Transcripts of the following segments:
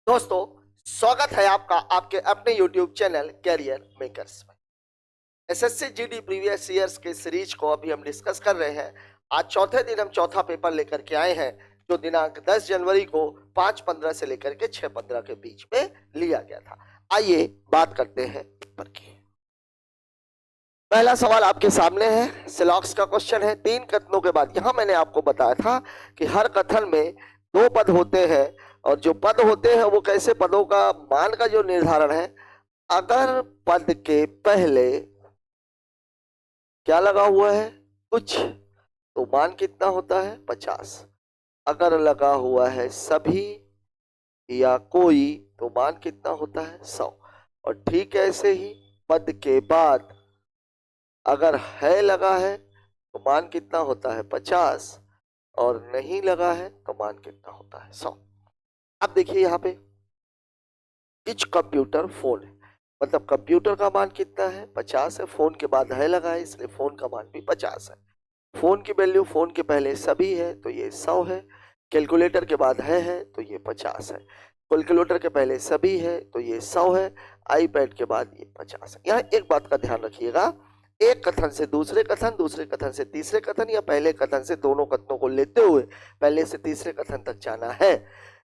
दोस्तों, स्वागत है आपका आपके अपने YouTube चैनल कैरियर मेकर्स में। एसएससी जीडी प्रीवियस ईयर्स के सीरीज को अभी हम डिस्कस कर रहे हैं। आज चौथे दिन हम चौथा पेपर लेकर के आए हैं, जो दिनांक 10 जनवरी को 5:15 से लेकर के 6:15 के बीच में लिया गया था। आइए बात करते हैं पेपर की। पहला सवाल आपके सामने है, सिलॉक्स का क्वेश्चन है। 3 कथनों के बाद, यहां मैंने आपको बताया था कि हर कथन में 2 पद होते हैं, और जो पद होते हैं वो कैसे पदों का मान का जो निर्धारण है, अगर पद के पहले क्या लगा हुआ है कुछ, तो मान कितना होता है 50। अगर लगा हुआ है सभी या कोई, तो मान कितना होता है 100। और ठीक ऐसे ही पद के बाद अगर है लगा है तो मान कितना होता है 50, और नहीं लगा है तो मान कितना होता है 100। अब देखिए यहाँ पे इच कंप्यूटर फोन है, मतलब कंप्यूटर का मान कितना है 50 है। फोन के बाद है लगा है, इसलिए फोन का मान भी 50 है। फोन की वैल्यू फोन के पहले सभी है तो ये 100 है। कैलकुलेटर के बाद है तो ये 50 है। कैलकुलेटर के पहले सभी है तो ये 100 है। आईपैड के बाद ये 50 है। यहाँ एक बात का ध्यान रखिएगा, एक कथन से दूसरे कथन, दूसरे कथन से तीसरे कथन, या पहले कथन से दोनों कथनों को लेते हुए पहले से तीसरे कथन तक जाना है,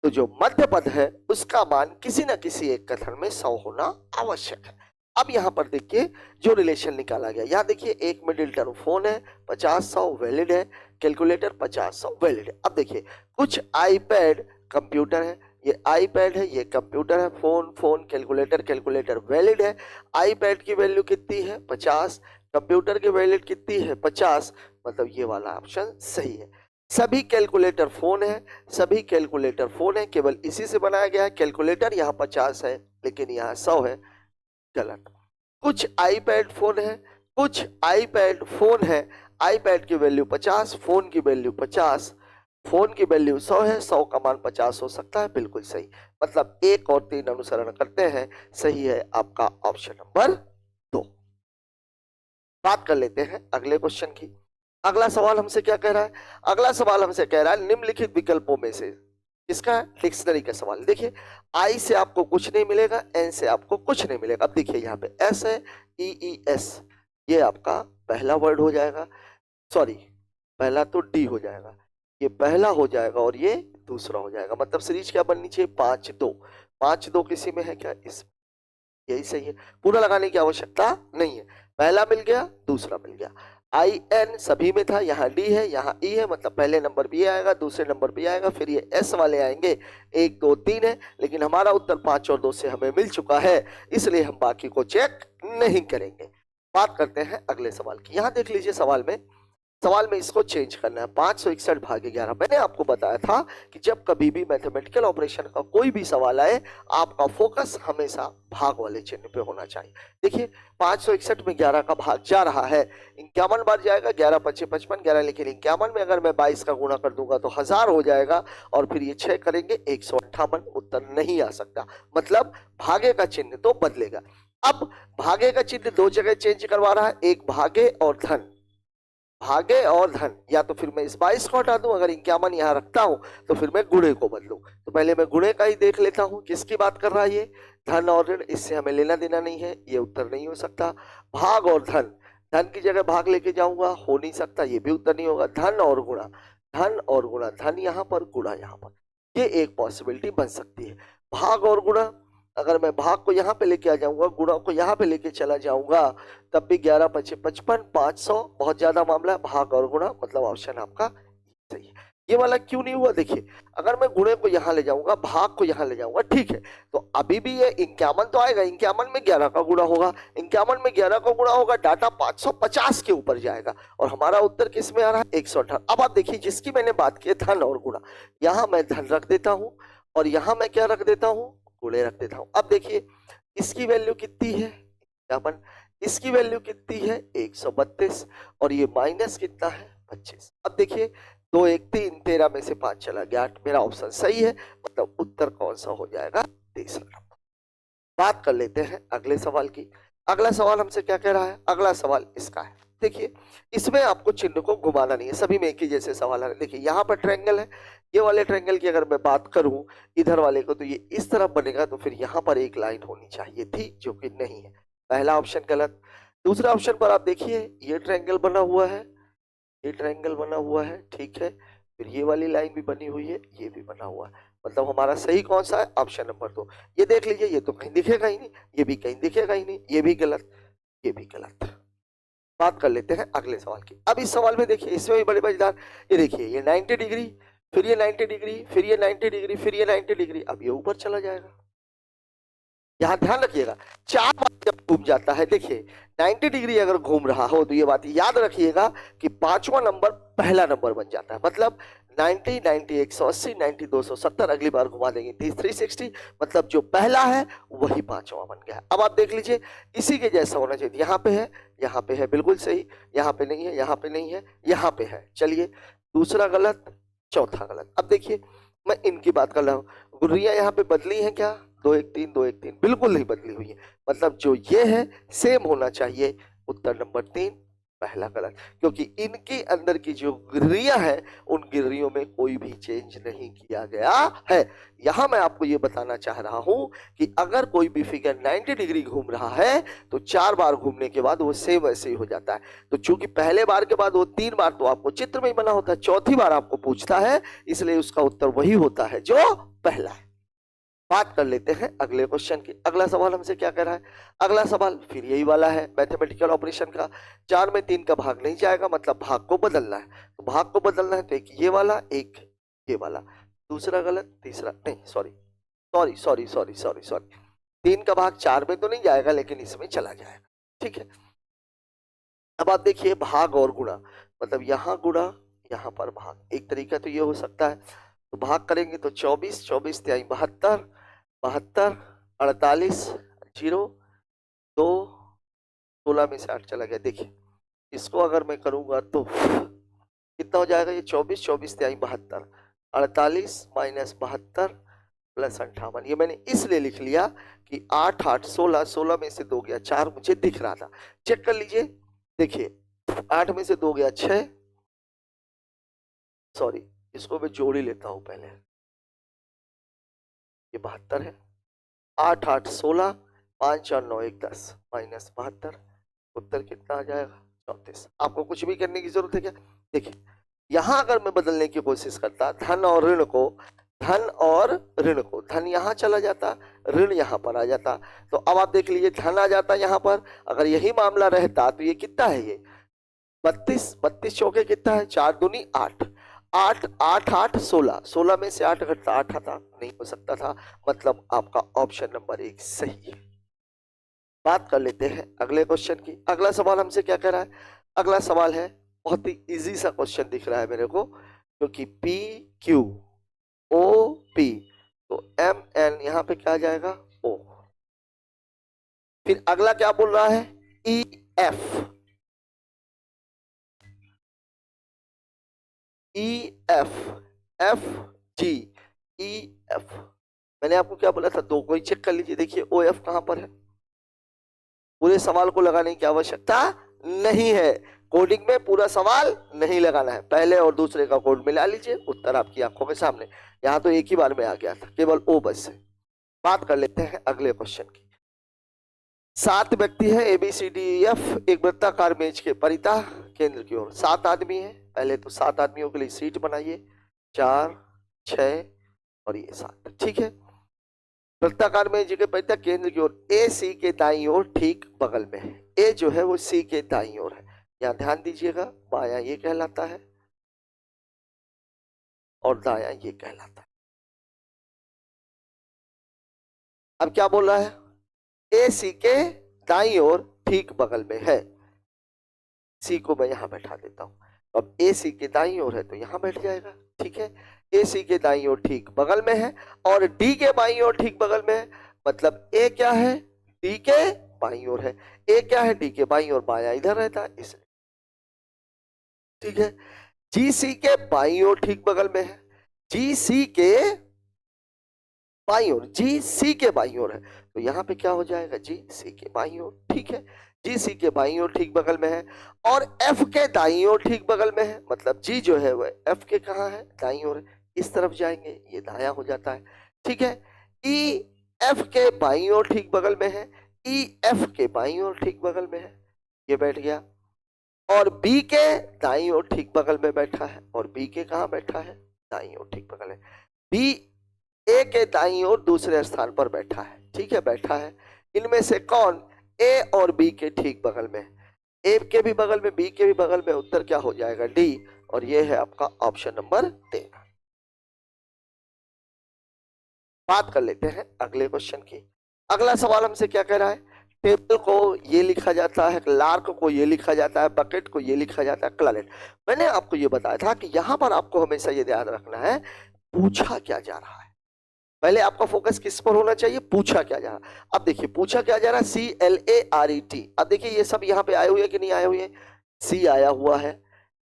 तो जो मध्य पद है उसका मान किसी न किसी एक कथन में 100 होना आवश्यक है। अब यहाँ पर देखिए जो रिलेशन निकाला गया, यहाँ देखिए एक मिडिल टर्म फोन है, 50-100 वैलिड है। कैलकुलेटर 50-100 वैलिड है। अब देखिए कुछ आईपैड कंप्यूटर है, ये आईपैड है, ये कंप्यूटर है। फोन कैलकुलेटर, कैलकुलेटर वैलिड है। आईपैड की वैल्यू कितनी है 50, कंप्यूटर की वैल्यू कितनी है 50, मतलब ये वाला ऑप्शन सही है। सभी कैलकुलेटर फोन है, सभी कैलकुलेटर फोन है, केवल इसी से बनाया गया है। कैलकुलेटर यहाँ 50 है लेकिन यहाँ 100 है, गलत। कुछ आईपैड फोन है, कुछ आईपैड फोन है, आईपैड की वैल्यू 50, फोन की वैल्यू 50, फोन की वैल्यू 100 है, 100 का मान 50 हो सकता है, बिल्कुल सही। मतलब 1 और 3 अनुसरण करते हैं, सही है आपका ऑप्शन नंबर 2। बात कर लेते हैं अगले क्वेश्चन की। अगला सवाल हमसे क्या कह रहा है? अगला सवाल हमसे कह रहा है निम्नलिखित विकल्पों में से इसका डिक्शनरी का सवाल। देखिए आई से आपको कुछ नहीं मिलेगा, एन से आपको कुछ नहीं मिलेगा। अब देखिए यहाँ पे एस है, ई एस, ये आपका पहला वर्ड हो जाएगा, सॉरी पहला तो डी हो जाएगा, ये पहला हो जाएगा और ये दूसरा हो जाएगा। मतलब सीरीज क्या बननी चाहिए 5-2। 5-2 किसी में है क्या? इस यही सही है, पूरा लगाने की आवश्यकता नहीं है। पहला मिल गया, दूसरा मिल गया। आई एन सभी में था, यहाँ डी है, यहाँ ई है, मतलब पहले नंबर भी आएगा, दूसरे नंबर भी आएगा, फिर ये एस वाले आएंगे। 1 2 3 है, लेकिन हमारा उत्तर 5 और 2 से हमें मिल चुका है, इसलिए हम बाकी को चेक नहीं करेंगे। बात करते हैं अगले सवाल की। यहाँ देख लीजिए सवाल में इसको चेंज करना है। 561 भागे 11। मैंने आपको बताया था कि जब कभी भी मैथमेटिकल ऑपरेशन का कोई भी सवाल आए, आपका फोकस हमेशा भाग वाले चिन्ह पे होना चाहिए। देखिए 561 में 11 का भाग जा रहा है, 51 बार जाएगा। 11 5 55, 11 लेकिन 51 में अगर मैं 22 का गुणा कर दूंगा तो 1000 हो जाएगा, और फिर ये 6 करेंगे 158, उत्तर नहीं आ सकता। मतलब भागे का चिन्ह तो बदलेगा। अब भागे का चिन्ह 2 जगह चेंज करवा रहा है, एक भागे और धन, भागे और धन। या तो फिर मैं इस 22 को हटा दूं, अगर 51 यहां रखता हूं तो फिर मैं गुणे को बदलूं। तो पहले मैं गुणे का ही देख लेता हूं, किसकी बात कर रहा है ये, धन और ऋण, इससे हमें लेना देना नहीं है, ये उत्तर नहीं हो सकता। भाग और धन, धन की जगह भाग लेके जाऊंगा, हो नहीं सकता, ये भी उत्तर नहीं होगा। धन और गुणा, धन और गुणा, धन यहाँ पर गुणा यहाँ पर, ये एक पॉसिबिलिटी बन सकती है। भाग और गुणा, अगर मैं भाग को यहाँ पे लेके आ जाऊंगा, गुणा को यहाँ पे लेके चला जाऊंगा, तब भी 11 5 55, 500, बहुत ज्यादा मामला है। भाग और गुणा, मतलब ऑप्शन आपका सही है। ये वाला क्यों नहीं हुआ? देखिए अगर मैं गुणे को यहाँ ले जाऊंगा, भाग को यहाँ ले जाऊंगा, ठीक है, तो अभी भी ये 51 तो आएगा। 51 में 11 का गुणा होगा, 51 में 11 का गुणा होगा, डाटा 550 के ऊपर जाएगा, और हमारा उत्तर किस में आ रहा है 118। अब आप देखिए जिसकी मैंने बात की धन और गुणा, यहाँ मैं धन रख देता हूँ और यहाँ मैं क्या रख देता हूँ, गुणे रख देता हूं। अब देखिए इसकी वैल्यू कितनी है 51, इसकी वैल्यू कितनी है 132, और ये माइनस कितना है 25। अब देखिए 2 1 3, 13 में से 5 चला गया 8, मेरा ऑप्शन सही है, मतलब उत्तर कौन सा हो जाएगा, तीसरा नंबर। बात कर लेते हैं अगले सवाल की। अगला सवाल हमसे क्या कह रहा है? अगला सवाल इसका है, देखिए इसमें आपको चिन्ह को घुमाना नहीं है, सभी में एक ही जैसे सवाल है। देखिए यहाँ पर ट्रायंगल है, ये वाले ट्रायंगल की अगर मैं बात करूं इधर वाले को, तो ये इस तरफ बनेगा, तो फिर यहाँ पर एक लाइन होनी चाहिए थी जो कि नहीं है। पहला ऑप्शन गलत। दूसरा ऑप्शन पर आप देखिए ये ट्रायंगल बना हुआ है, ये ट्रायंगल बना हुआ है, ठीक है, फिर ये वाली लाइन भी बनी हुई है, ये भी बना हुआ है, मतलब हमारा सही कौन सा है? Option number 2। ये देख लीजिए, ये तो कहीं दिखेगा ही नहीं, ये भी कहीं दिखेगा ही नहीं, ये भी गलत, ये भी गलत। बात कर लेते हैं अगले सवाल की। अब इस सवाल में देखिए, इसमें भी बड़े मजेदार, ये देखिए ये 90 डिग्री, फिर ये 90 डिग्री, फिर ये 90 डिग्री, फिर ये 90 डिग्री, अब ये ऊपर चला जाएगा। यहां ध्यान रखिएगा, 4 बार जब घूम जाता है, देखिए 90 डिग्री अगर घूम रहा हो तो ये बात याद रखिएगा कि 5वां नंबर पहला नंबर बन जाता है, मतलब 90, 90, 180, 90, 270, अगली बार घुमा देंगे 360, मतलब जो पहला है वही 5वां बन गया। अब आप देख लीजिए इसी के जैसा होना चाहिए, यहाँ पे है, यहाँ पे है, बिल्कुल सही, यहाँ पे नहीं है, यहाँ पे नहीं है, यहाँ पे है। चलिए दूसरा गलत, चौथा गलत। अब देखिए मैं इनकी बात कर रहा हूँ, गुर्रियां यहाँ पे बदली है क्या? 2 1 3 2 1 3 बिल्कुल नहीं बदली हुई है, मतलब जो ये है सेम होना चाहिए। उत्तर नंबर 3 पहला गलत, क्योंकि इनके अंदर की जो गिर्रियां है उन गिर्रियों में कोई भी चेंज नहीं किया गया है। यहां मैं आपको ये बताना चाह रहा हूं कि अगर कोई भी फिगर 90 डिग्री घूम रहा है तो 4 बार घूमने के बाद वो सेम वैसे ही हो जाता है। तो चूंकि पहले बार के बाद वो 3 बार तो आपको चित्र में ही बना होता है, चौथी बार आपको पूछता है, इसलिए उसका उत्तर वही होता है जो पहला है। बात कर लेते हैं अगले क्वेश्चन की। अगला सवाल हमसे क्या कह रहा है? अगला सवाल फिर यही वाला है, मैथमेटिकल ऑपरेशन का। 4 में 3 का भाग नहीं जाएगा, मतलब भाग को बदलना है। तो भाग को बदलना है तो एक ये वाला, एक ये वाला। दूसरा गलत, तीसरा नहीं, sorry sorry sorry sorry sorry sorry 3 का भाग 4 में तो नहीं जाएगा, लेकिन इसमें चला जाएगा, ठीक है। अब आप देखिए भाग और गुणा, मतलब यहाँ गुणा यहाँ पर भाग, एक तरीका तो ये हो सकता है। तो भाग करेंगे तो 24, 24 तिहाई 72, 72, 48, 0, 2, 16 में से 8 चला गया। देखिए इसको अगर मैं करूंगा तो कितना हो जाएगा? ये 24, 24 तिहाई 72, 48 माइनस 72 प्लस 58। ये मैंने इसलिए लिख लिया कि 8 8 16, 16 में से 2 गया 4, मुझे दिख रहा था। चेक कर लीजिए, देखिए 8 में से 2 गया 6, सॉरी इसको मैं जोड़ ही लेता हूं पहले, ये 72 है, 8 8 16, 5 4 9 1 10 माइनस 72, उत्तर कितना आ जाएगा? 34। आपको कुछ भी करने की जरूरत है क्या? देखिए यहां अगर मैं बदलने की कोशिश करता धन और ऋण को, धन और ऋण को, धन यहां चला जाता, ऋण यहां पर आ जाता। तो अब आप देख लीजिए धन आ जाता यहां पर, अगर यही मामला रहता तो ये कितना है? ये 32, 32 चौके कितना है? 4 दूनी 8, 8 8 8 16, 16 में से 8 घटता 8 आता, नहीं हो सकता था, मतलब आपका ऑप्शन नंबर 1 सही है। बात कर लेते हैं अगले क्वेश्चन की। अगला सवाल हमसे क्या कह रहा है? अगला सवाल है, बहुत ही इजी सा क्वेश्चन दिख रहा है मेरे को, क्योंकि पी क्यू ओ पी, तो एम एन यहाँ पे क्या आ जाएगा? ओ। फिर अगला क्या बोल रहा है? E F, E F, F G, E F. मैंने आपको क्या बोला था? 2 को ही चेक कर लीजिए। देखिए ओ एफ कहां पर है, पूरे सवाल को लगाने की आवश्यकता नहीं है, कोडिंग में पूरा सवाल नहीं लगाना है, पहले और दूसरे का कोड मिला लीजिए, उत्तर आपकी आंखों के सामने। यहां तो एक ही बार में आ गया था, केवल ओ बस से। बात कर लेते हैं अगले क्वेश्चन की। 7 व्यक्ति है, A B C D F, एक वृत्ताकार मेज के परितः केंद्र की ओर 7 आदमी है। पहले तो 7 आदमियों के लिए सीट बनाइए, 4 6 और ये 7, ठीक है। वृत्ताकार मेज के परितः केंद्र की ओर, ए सी के दाईं ओर ठीक बगल में है। ए जो है वो सी के दाईं ओर है। यहाँ ध्यान दीजिएगा, बायां ये कहलाता है और दायां ये कहलाता है। अब क्या बोल रहा है? ए सी के दाईं ओर ठीक बगल में है। सी को मैं यहां बैठा देता हूं, अब ए सी के दाईं ओर है तो यहां बैठ जाएगा, ठीक है। ए सी के दाईं ओर ठीक बगल में है और डी के बाईं ओर ठीक बगल में है, मतलब ए क्या है? डी के बाईं ओर है। ए क्या है? डी के बाईं ओर, बायां इधर रहता है इसलिए, ठीक है। जी सी के बाईं ओर ठीक बगल में है, जी सी के बाईं ओर, जी सी के बाईं ओर है, तो यहाँ पे क्या हो जाएगा, जी सी के बाईं ओर, ठीक है, जी सी के बाईं ओर ठीक बगल में है, और एफ के दाईं ओर ठीक बगल में है, मतलब जी जो है वह एफ के कहाँ है, दाईं ओर है, इस तरफ जाएंगे ये दाया हो जाता है, ठीक है। ई एफ के बाईं ओर ठीक बगल में है, ई एफ के बाईं ओर ठीक बगल में है, ये बैठ गया, और बी के दाईं ओर ठीक बगल में बैठा है, और बी के कहाँ बैठा है, दाईं ओर ठीक बगल है, बी ए के दाईं ओर दूसरे स्थान पर बैठा है, ठीक है, बैठा है, इनमें से कौन ए और बी के ठीक बगल में, ए के भी बगल में बी के भी बगल में, उत्तर क्या हो जाएगा, डी, और ये है आपका ऑप्शन नंबर 13। बात कर लेते हैं अगले क्वेश्चन की। अगला सवाल हमसे क्या कह रहा है, टेबल को ये लिखा जाता है, लार्क को ये लिखा जाता है, बकेट को ये लिखा जाता है, क्लारेट। मैंने आपको ये बताया था कि यहां पर आपको हमेशा ये ध्यान रखना है पूछा क्या जा रहा है, पहले आपका फोकस किस पर होना चाहिए, पूछा क्या जा रहा है। अब देखिए पूछा क्या जा रहा है, CLARET, अब देखिए ये सब यहाँ पे आए हुए कि नहीं आए हुए, सी आया हुआ है,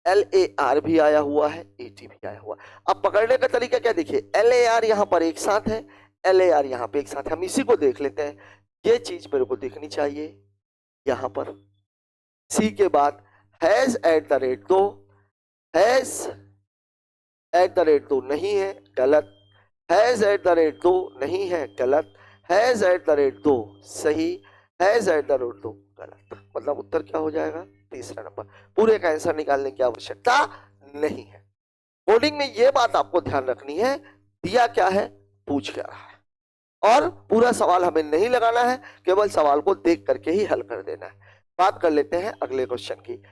LAR भी आया हुआ है, AT भी आया हुआ है। अब पकड़ने का तरीका क्या, देखिए LAR यहाँ पर एक साथ है, LAR यहाँ पे एक साथ है, हम इसी को देख लेते हैं, ये चीज मेरे को देखनी चाहिए, यहाँ पर सी के बाद हैज एट द रेट दो, हैज एट द रेट दो नहीं है, गलत, हैज एट द रेट दो नहीं है, गलत, हैज एट द रेट दो सही, हैज एट द रेट दो गलत, मतलब उत्तर क्या हो जाएगा, तीसरा नंबर। पूरे का आंसर निकालने की आवश्यकता नहीं है। कोडिंग में ये बात आपको ध्यान रखनी है, दिया क्या है, पूछ क्या रहा है, और पूरा सवाल हमें नहीं लगाना है, केवल सवाल को देख करके ही हल कर देना है। बात कर लेते हैं अगले क्वेश्चन की।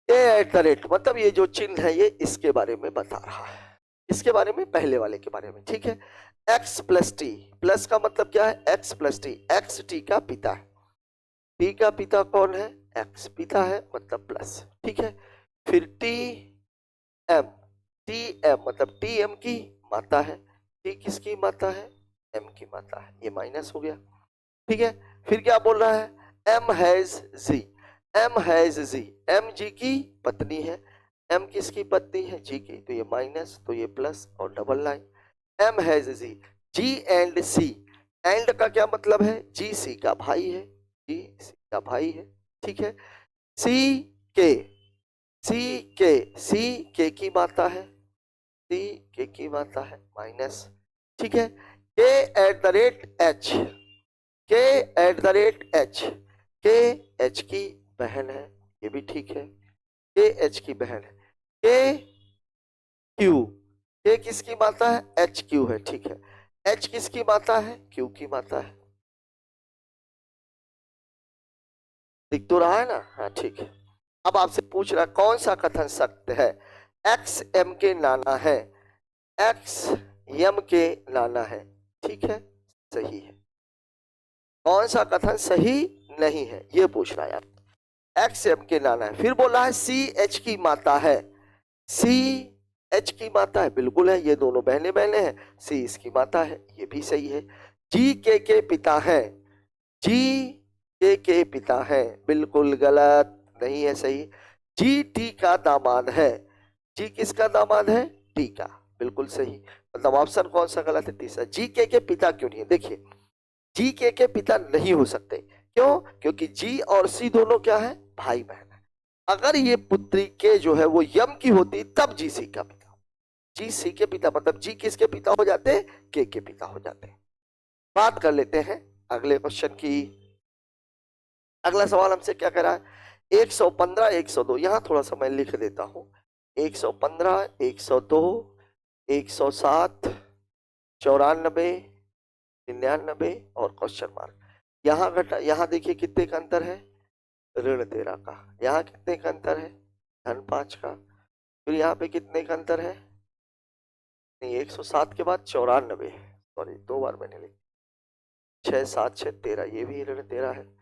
ए एट द रेट, मतलब ये जो चिन्ह है ये इसके बारे में बता रहा है, इसके बारे में, पहले वाले के बारे में, ठीक है। x प्लस टी, प्लस का मतलब क्या है, x plus T, x T का पिता है, टी का पिता कौन है, x पिता है मतलब प्लस, ठीक है। फिर टी एम, टी एम मतलब टी एम की माता है, टी किसकी माता है, एम की माता है, ये माइनस हो गया, ठीक है। फिर क्या बोल रहा है, M has G, M has G, M G की पत्नी है, एम किसकी पत्नी है, जी की, तो ये माइनस, तो ये प्लस, और double line, M has G, G and C, and का क्या मतलब है, जी सी का भाई है, जी सी का भाई है, ठीक है। सी के, सी के, सी के की माता है, सी के की माता है, माइनस, ठीक है। के एट द रेट एच, के एट द रेट एच, के एच की बहन है, ये भी ठीक है, के एच की बहन है। के क्यू, के किसकी माता है, एच क्यू है, ठीक है। एच किसकी माता है, क्यू की माता है, दिख तो रहा है ना, हाँ ठीक है। अब आपसे पूछ रहा कौन सा कथन सत्य है, एक्स एम के नाना है, एक्स यम के नाना है, ठीक है, सही है। कौन सा कथन सही नहीं है ये पूछ रहा है यार, एक्स एम के नाना है, फिर बोला है सी एच की माता है, सी एच की माता है, बिल्कुल है, ये दोनों बहने बहने हैं, सी इसकी माता है, ये भी सही है। जी के पिता है, जी के पिता है, बिल्कुल गलत, नहीं है सही। जी टी का दामाद है, जी किसका दामाद है, टी का, बिल्कुल सही, मतलब ऑप्शन कौन सा गलत है, तीसरा। जी के पिता क्यों नहीं है, देखिए जी के पिता नहीं हो सकते, क्यों, क्योंकि जी और सी दोनों क्या है, भाई बहन है। अगर ये पुत्री के जो है वो यम की होती तब जी सी का पिता, जी सी के पिता मतलब जी किसके पिता हो जाते, के पिता हो जाते। बात कर लेते हैं अगले क्वेश्चन की। अगला सवाल हमसे क्या कह रहा है, 115 102, यहां थोड़ा सा मैं लिख देता हूं, 115 102 107 94 99 और क्वेश्चन मार्क, यहाँ घटा, यहाँ देखिए कितने का अंतर है, ऋण 13 का, यहाँ कितने का अंतर है, धन 5 का, फिर यहाँ पे कितने का अंतर है, नहीं 107 के बाद 94, सॉरी दो बार मैंने लिखा, 6 7 6 13, ये भी ऋण 13 है,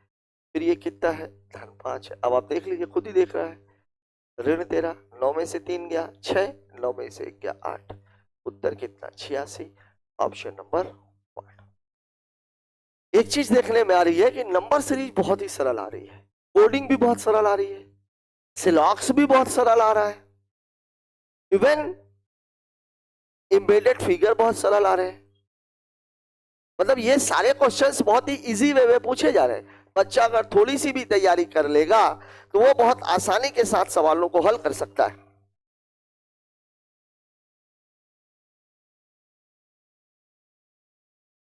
फिर ये कितना है, धन 5 है। अब आप देख लीजिए, खुद ही देख रहा है, ऋण 13, 9 में से 3 गया 6, 9 में से 1 गया 8, उत्तर कितना 86, ऑप्शन नंबर 1। एक चीज देखने में आ रही है कि नंबर सीरीज बहुत ही सरल आ रही है, कोडिंग भी बहुत सरल आ रही है, सिलॉक्स भी बहुत सरल आ रहा है, इवन एम्बेडेड फिगर बहुत सरल आ रहे हैं, मतलब ये सारे क्वेश्चंस बहुत ही इजी वे में पूछे जा रहे हैं। बच्चा अगर थोड़ी सी भी तैयारी कर लेगा तो वो बहुत आसानी के साथ सवालों को हल कर सकता है।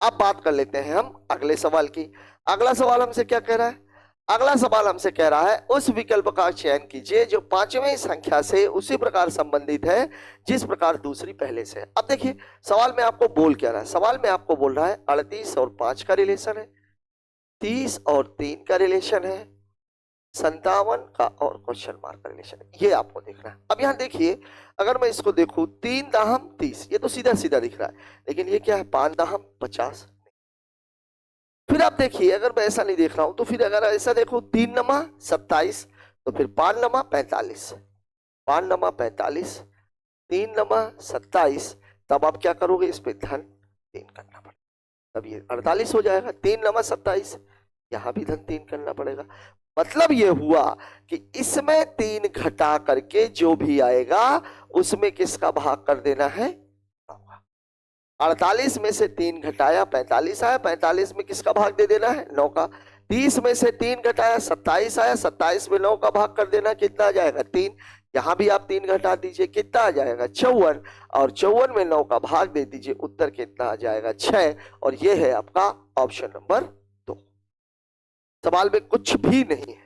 अब बात कर लेते हैं हम अगले सवाल की। अगला सवाल हमसे क्या कह रहा है? अगला सवाल हमसे कह रहा है उस विकल्प का चयन कीजिए जो पांचवें संख्या से उसी प्रकार संबंधित है जिस प्रकार दूसरी पहले से है। अब देखिए सवाल में आपको बोल क्या रहा है? सवाल में आपको बोल रहा है 38 और 5 का रिलेशन है, 30 और 3 का रिलेशन है, 57 का और क्वेश्चन मार्क का रिलेशन है। ये आपको देखना है। अब यहाँ देखिए अगर मैं इसको देखूं 3 दाहम 30, ये तो सीधा सीधा दिख रहा है, लेकिन ये क्या है 5 दाहम 50। फिर आप देखिए अगर मैं ऐसा नहीं देख रहा हूं तो फिर अगर ऐसा देखो 3 नमा 27, तो फिर 5 नमा 45, 5 नमा 45, 3 नमा 27, तब आप क्या करोगे? इस पे धन 3 करना पड़ेगा, तब ये 48 हो जाएगा। 3 नमा 27, यहां भी धन 3 करना पड़ेगा। मतलब ये हुआ कि इसमें 3 घटा करके जो भी आएगा उसमें किसका भाग कर देना है? 48 में से 3 घटाया 45 आया, 45 में किसका भाग दे देना है? 9 का। 30 में से 3 घटाया 27 आया, 27 में 9 का भाग कर देना, कितना आ जाएगा? 3। यहां भी आप 3 घटा दीजिए, कितना आ जाएगा? 54, और 54 में 9 का भाग दे दीजिए, उत्तर कितना आ जाएगा? 6। और ये है आपका ऑप्शन नंबर 2। सवाल में कुछ भी नहीं है।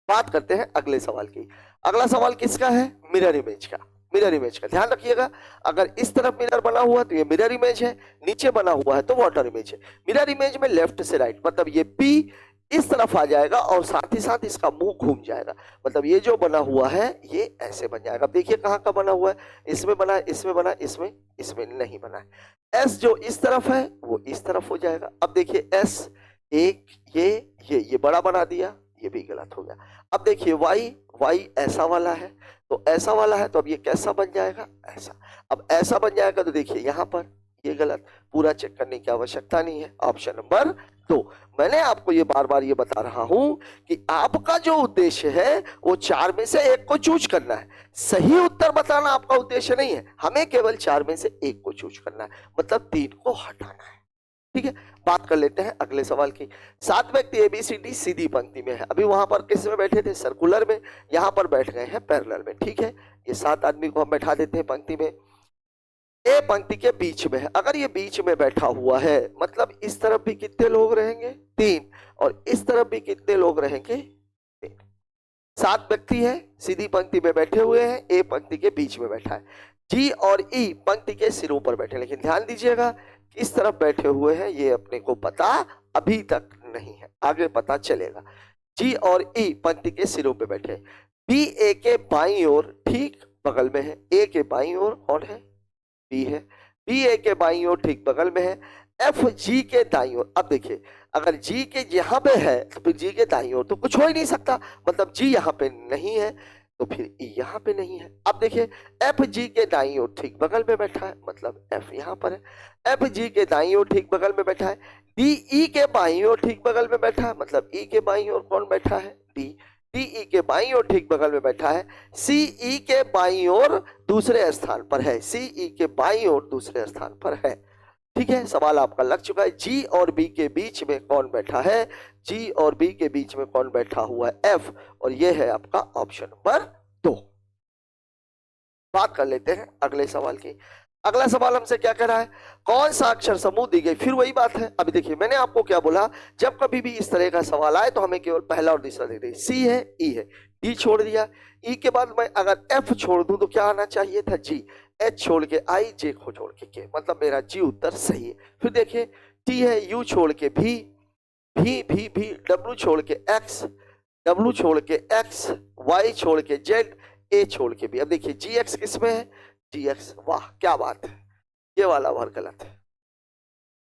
बात करते हैं अगले सवाल की। अगला सवाल किसका है? मिरर इमेज का। मिरर इमेज का ध्यान रखिएगा, अगर इस तरफ मिरर बना हुआ तो ये मिरर इमेज है, नीचे बना हुआ है तो वाटर इमेज है। मिरर इमेज में लेफ्ट से राइट, मतलब ये P इस तरफ आ जाएगा और साथ ही साथ इसका मुंह घूम जाएगा, मतलब ये जो बना हुआ है ये ऐसे बन जाएगा। अब देखिए कहाँ का बना हुआ है, इसमें बना है, इसमें बना है, इसमें नहीं बना है। S जो इस तरफ है वो इस तरफ हो जाएगा। अब देखिए S एक ये बड़ा बना दिया, ये भी गलत हो गया। अब देखिए y ऐसा वाला है, तो ऐसा वाला है, तो अब ये कैसा बन जाएगा? ऐसा। अब ऐसा बन जाएगा तो देखिए यहाँ पर ये गलत, पूरा चेक करने की आवश्यकता नहीं है। Option number 2। मैंने आपको ये बार बार ये बता रहा हूं कि आपका जो उद्देश्य है वो 4 में से 1 को चूज करना है, सही उत्तर बताना आपका उद्देश्य नहीं है। हमें केवल 4 में से 1 को चूज करना है, मतलब 3 को हटाना है। ठीक है, बात कर लेते हैं अगले सवाल की। 7 व्यक्ति ABCD सीधी पंक्ति में है। अभी वहां पर किस में बैठे थे? सर्कुलर में। यहां पर बैठ गए हैं पैरेलल में। ठीक है, ये 7 आदमी को हम बैठा देते हैं पंक्ति में। ए पंक्ति के बीच में है। अगर ये बीच में बैठा हुआ है मतलब इस तरफ भी कितने लोग रहेंगे? 3, और इस तरफ भी कितने लोग रहेंगे? 3। 7 व्यक्ति है, सीधी पंक्ति में बैठे हुए हैं, ए पंक्ति के बीच में बैठा है। जी और ई पंक्ति के सिरों पर बैठे, लेकिन ध्यान दीजिएगा किस तरफ बैठे हुए हैं ये अपने को पता अभी तक नहीं है, आगे पता चलेगा। जी और ई पंक्ति के सिरों पे बैठे, बी ए के बाईं ओर ठीक बगल में है। ए के बाईं ओर कौन है? बी है। बी ए के बाईं ओर ठीक बगल में है। एफ जी के दाईं ओर। अब देखिए अगर जी के यहाँ पे है तो फिर जी के दाईं ओर तो कुछ हो ही नहीं सकता, मतलब जी यहाँ पे नहीं है तो फिर ई यहाँ पे नहीं है। अब देखिए एफ जी के दाईं ओर ठीक बगल में बैठा है, मतलब एफ यहाँ पर है। एफ जी के दाईं ओर ठीक बगल में बैठा है। डी ई के बाईं ओर ठीक बगल में बैठा है, मतलब ई के बाईं ओर कौन बैठा है? डी। डी ई के बाईं ओर ठीक बगल में बैठा है। सी ई के बाईं ओर दूसरे स्थान पर है। सी ई के बाईं ओर दूसरे स्थान पर है। ठीक है, सवाल आपका लग चुका है। जी और बी के बीच में कौन बैठा है? जी और बी के बीच में कौन बैठा हुआ है? एफ, और ये है आपका ऑप्शन नंबर 2। बात कर लेते हैं अगले सवाल की। अगला सवाल हमसे क्या कह रहा है? कौन सा अक्षर समूह दी गई? फिर वही बात है। अभी देखिए मैंने आपको क्या बोला, जब कभी भी इस तरह का सवाल आए तो हमें केवल पहला और तीसरा दे दे। सी है, ई है, डी छोड़ दिया, ई के बाद मैं अगर एफ छोड़ दूं तो क्या आना चाहिए था? जी। एच छोड़ के आई, जे को छोड़ के, मतलब मेरा जी उत्तर सही है। फिर देखिए टी है, यू छोड़ के भी, भी, डब्ल्यू छोड़ के एक्स, डब्ल्यू छोड़ के एक्स, वाई छोड़ के जेड, ए छोड़ के भी। अब देखिए जी एक्स किसमें है? जी एक्स, वाह क्या बात है, ये वाला वर्ग गलत है।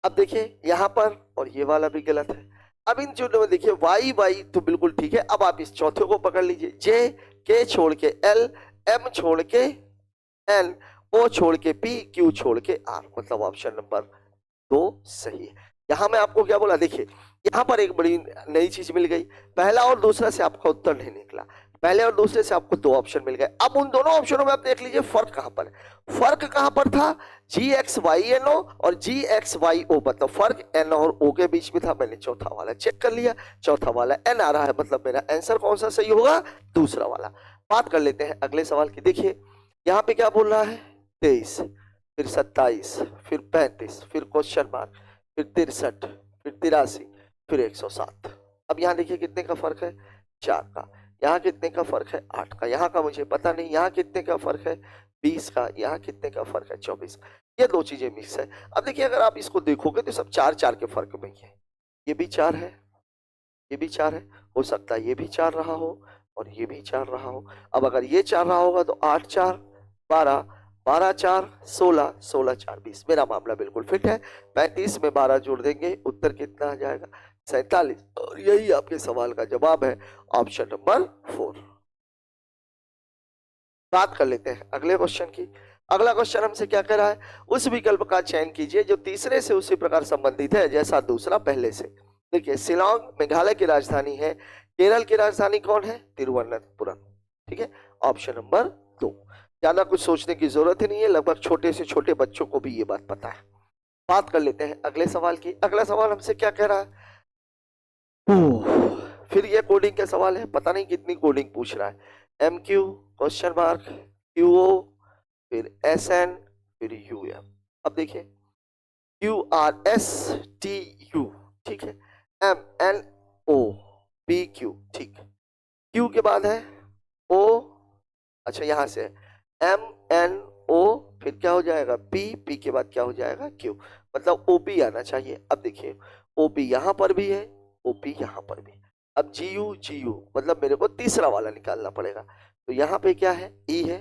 अब देखिए यहाँ पर, और ये वाला भी गलत है। अब इन चीजों में देखिए वाई तो बिल्कुल ठीक है। अब आप इस चौथे को पकड़ लीजिए, जे के छोड़ के एल, एम छोड़ के एन, ओ छोड़ के पी, क्यू छोड़ के आर, मतलब ऑप्शन नंबर 2 सही है। यहां मैं आपको क्या बोला, देखिए यहां पर एक बड़ी नई चीज मिल गई, पहला और दूसरा से आपका उत्तर नहीं निकला। पहले और दूसरे से आपको दो ऑप्शन मिल गए। अब उन दोनों ऑप्शनों में आप देख लीजिए फर्क कहां पर है। फर्क कहां पर था, जी एक्स वाई एन ओ और जी एक्स वाई ओ, मतलब फर्क एन और ओ के बीच में था। मैंने चौथा वाला चेक कर लिया, चौथा वाला एन आ रहा है, मतलब मेरा आंसर कौन सा सही होगा, दूसरा वाला। बात कर लेते हैं अगले सवाल की। देखिए यहाँ पे क्या बोल रहा है, 23, फिर 27, फिर 35, फिर क्वेश्चन मार्क, फिर 63, फिर 83, फिर 107। अब यहाँ देखिए कितने का फर्क है, 4 का। यहाँ कितने का फर्क है, 8 का। यहाँ का मुझे पता नहीं। यहाँ कितने का फर्क है, 20 का। यहाँ कितने का फर्क है, 24 का। ये दो चीजें मिक्स है। अब देखिए अगर आप इसको देखोगे तो सब 4-4 के फर्क में ही है। ये भी 4 है, ये भी 4 है, हो सकता है ये भी 4 रहा हो और ये भी 4 रहा हो। अब अगर ये 4 रहा होगा तो 8 4 12, 12 4 16, 16 4 20। मेरा मामला बिल्कुल फिट है। 35 में 12 जोड़ देंगे, उत्तर कितना आ जाएगा, 47। और यही आपके सवाल का जवाब है, ऑप्शन नंबर 4। बात कर लेते हैं अगले क्वेश्चन की। अगला क्वेश्चन हमसे क्या कह रहा है, उस विकल्प का चयन कीजिए जो तीसरे से उसी प्रकार संबंधित है जैसा दूसरा पहले से। देखिए शिलोंग मेघालय की राजधानी है, केरल की राजधानी कौन है, तिरुवनंतपुरम। ठीक है, ऑप्शन नंबर 2। ज्यादा कुछ सोचने की जरूरत ही नहीं है, लगभग छोटे से छोटे बच्चों को भी ये बात पता है। बात कर लेते हैं अगले सवाल की। अगला सवाल हमसे क्या कह रहा है, फिर ये कोडिंग का सवाल है, पता नहीं कितनी कोडिंग पूछ रहा है। M Q, question mark, Q O, फिर एस एन, फिर यू एम। अब देखिए Q R S T U, ठीक है, M N O P Q, ठीक। क्यू के बाद है ओ, अच्छा यहां से एम एन ओ, फिर क्या हो जाएगा पी, पी के बाद क्या हो जाएगा क्यू, मतलब ओपी आना चाहिए। अब देखिए ओपी यहां पर भी है, ओपी यहां पर भी। अब जी यू मतलब मेरे को तीसरा वाला निकालना पड़ेगा। तो यहाँ पे क्या है, ई है,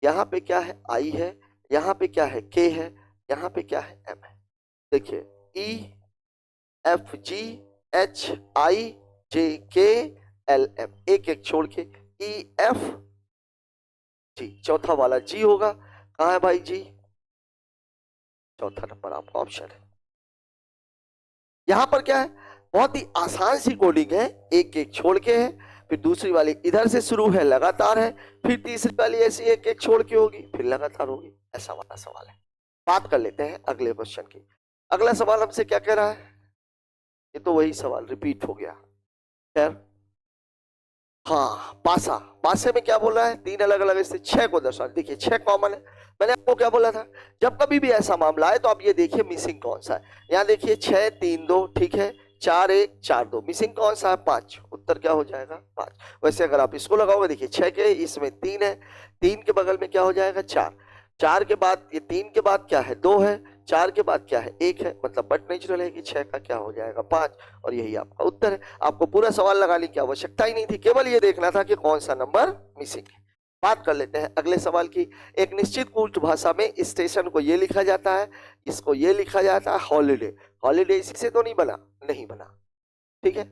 यहाँ पे क्या है, आई है, यहाँ पे क्या है, के है, यहाँ पे क्या है, एम है। देखिए E F G H I J K L M, एक एक छोड़ के ई एफ जी, चौथा वाला जी होगा। कहाँ है भाई जी, चौथा नंबर आपका ऑप्शन है। यहां पर क्या है, बहुत ही आसान सी कोडिंग है, एक एक छोड़ के है, फिर दूसरी वाली इधर से शुरू है लगातार है, फिर तीसरी वाली ऐसी एक एक छोड़ के होगी, फिर लगातार होगी, ऐसा वाला सवाल है। बात कर लेते हैं अगले क्वेश्चन की। अगला सवाल हमसे क्या कह रहा है, ये तो वही सवाल रिपीट हो गया, खैर। हाँ पासा, पासे में क्या बोल रहा है, तीन अलग अलग इससे 6 को दर्शा। देखिए 6 कॉमन है। मैंने आपको क्या बोला था, जब कभी भी ऐसा मामला है तो आप ये देखिए मिसिंग कौन सा है। यहाँ देखिए 6 3 2, ठीक है, 4 1 4 2, मिसिंग कौन सा है, 5। उत्तर क्या हो जाएगा, 5। वैसे अगर आप इसको लगाओगे, देखिए 6 के इसमें 3 है, 3 के बगल में क्या हो जाएगा, 4। 4 के बाद ये 3 के बाद क्या है, 2 है, 4 के बाद क्या है, 1 है, मतलब बट नेचुरल है कि 6 का क्या हो जाएगा, 5। और यही आपका उत्तर है। आपको पूरा सवाल लगाने की आवश्यकता ही नहीं थी, केवल ये देखना था कि कौन सा नंबर मिसिंग है। बात कर लेते हैं अगले सवाल की। एक निश्चित कूट भाषा में स्टेशन को ये लिखा जाता है, इसको ये लिखा जाता है हॉलीडे। हॉलीडे इसी से तो नहीं बना, नहीं बना, ठीक है।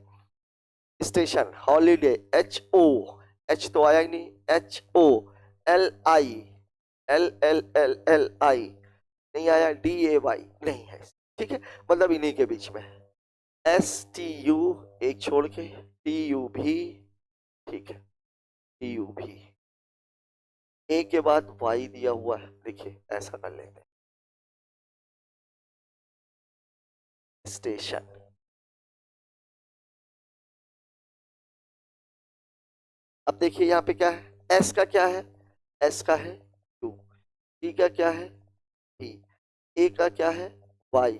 Station holiday, H O, H तो आया ही नहीं, H O L I, L L L L I नहीं आया, डी ए वाई नहीं है, ठीक है, मतलब इन्हीं के बीच में। एस टी यू एक छोड़ के, टी यू भी, ठीक है, टी यू भी, ए के बाद वाई दिया हुआ है। देखिए ऐसा कर लेते हैं, स्टेशन। अब देखिए यहाँ पे क्या है, एस का क्या है, एस का है यू, टी का क्या है टी, ए का क्या है वाई,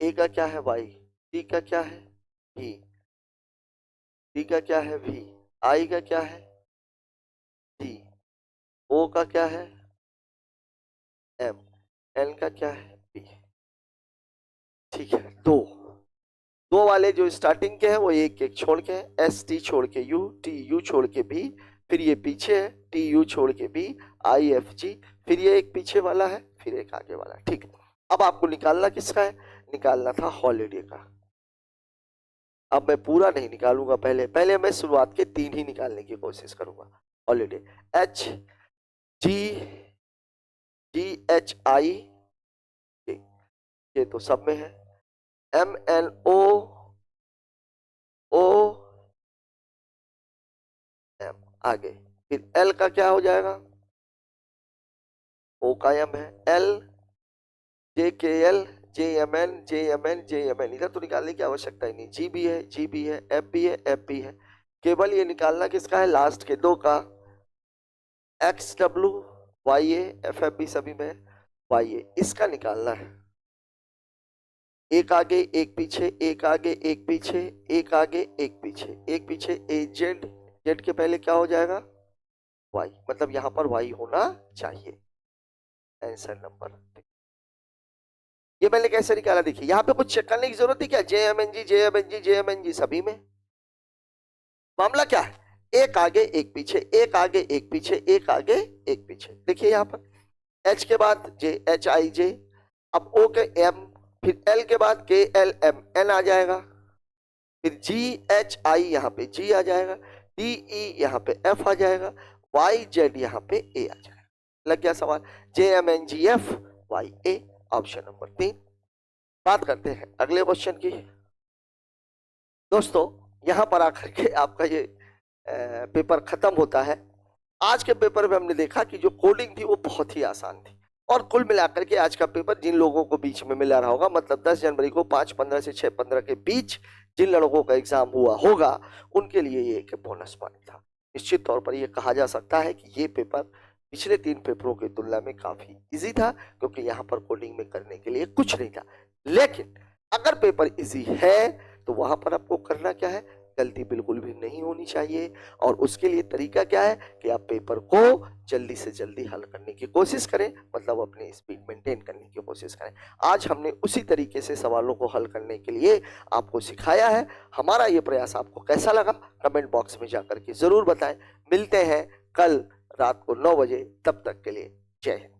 ए का क्या है वाई, टी का क्या है भी, टी का क्या है भी, आई का क्या है डी, ओ का क्या है एम, एन का क्या है बी, ठीक है। दो दो वाले जो स्टार्टिंग के हैं वो एक एक छोड़ के, एस टी छोड़ के यू, टी यू छोड़ के बी, फिर ये पीछे है टी यू छोड़ के बी, आई एफ जी, फिर ये एक पीछे वाला है, फिर एक आगे वाला, ठीक। अब आपको निकालना किसका है, निकालना था हॉलीडे का। अब मैं पूरा नहीं निकालूंगा, पहले पहले मैं शुरुआत के 3 ही निकालने की कोशिश करूंगा। Holiday H G, ji H I, ये तो सब में है, एम एन ओ, ओ आगे, फिर एल का क्या हो जाएगा, ओ कायम है, L J K L J M N J M N J M N, इधर तो निकालने की आवश्यकता ही नहीं, जी भी है जी भी है, एफ भी है एफ भी है, केवल ये निकालना किसका है, लास्ट के दो का, X W Y A F F भी सभी में वाई ए, इसका निकालना है। एक आगे एक पीछे, एक आगे एक पीछे, एक आगे एक पीछे, एक पीछे, ए जेड, जेड के पहले क्या हो जाएगा, वाई, मतलब यहां पर वाई होना चाहिए। आंसर नंबर, ये मैंने कैसे निकाला, देखिए यहाँ पे कुछ चेक करने की जरूरत है क्या, जे एम एन जी जे एम एन जी जे एम एन जी सभी में। मामला क्या है, एक आगे एक पीछे, एक आगे एक पीछे, एक आगे एक पीछे। देखिए यहाँ पर एच के बाद जे एच आई जे, अब ओ के एम, फिर एल के बाद के एल एम एन आ जाएगा, फिर जी एच आई यहाँ पे जी आ जाएगा, डी ई यहाँ पे एफ आ जाएगा, वाई जेड यहाँ पे ए आ जाएगा। लग गया सवाल, J M N G F Y A, option number 3। बात करते हैं अगले क्वेश्चन की। दोस्तों यहां पर आकर के आपका ये पेपर खत्म होता है। आज के पेपर में हमने देखा कि जो कोडिंग थी वो बहुत ही आसान थी, और कुल मिलाकर के आज का पेपर जिन लोगों को बीच में मिला रहा होगा, मतलब 10 जनवरी को 5:15 से 6:15 के बीच जिन लड़कों का एग्जाम हुआ होगा, उनके लिए ये एक बोनस पॉइंट था। निश्चित तौर पर यह कहा जा सकता है कि ये पेपर पिछले 3 पेपरों की तुलना में काफी इजी था, क्योंकि यहाँ पर कोडिंग में करने के लिए कुछ नहीं था। लेकिन अगर पेपर इजी है तो वहां पर आपको करना क्या है, गलती बिल्कुल भी नहीं होनी चाहिए, और उसके लिए तरीका क्या है कि आप पेपर को जल्दी से जल्दी हल करने की कोशिश करें, मतलब अपनी स्पीड मेंटेन करने की कोशिश करें। आज हमने उसी तरीके से सवालों को हल करने के लिए आपको सिखाया है। हमारा ये प्रयास आपको कैसा लगा कमेंट बॉक्स में जाकर के जरूर बताएं। मिलते हैं कल रात को 9 बजे, तब तक के लिए जय हिंद।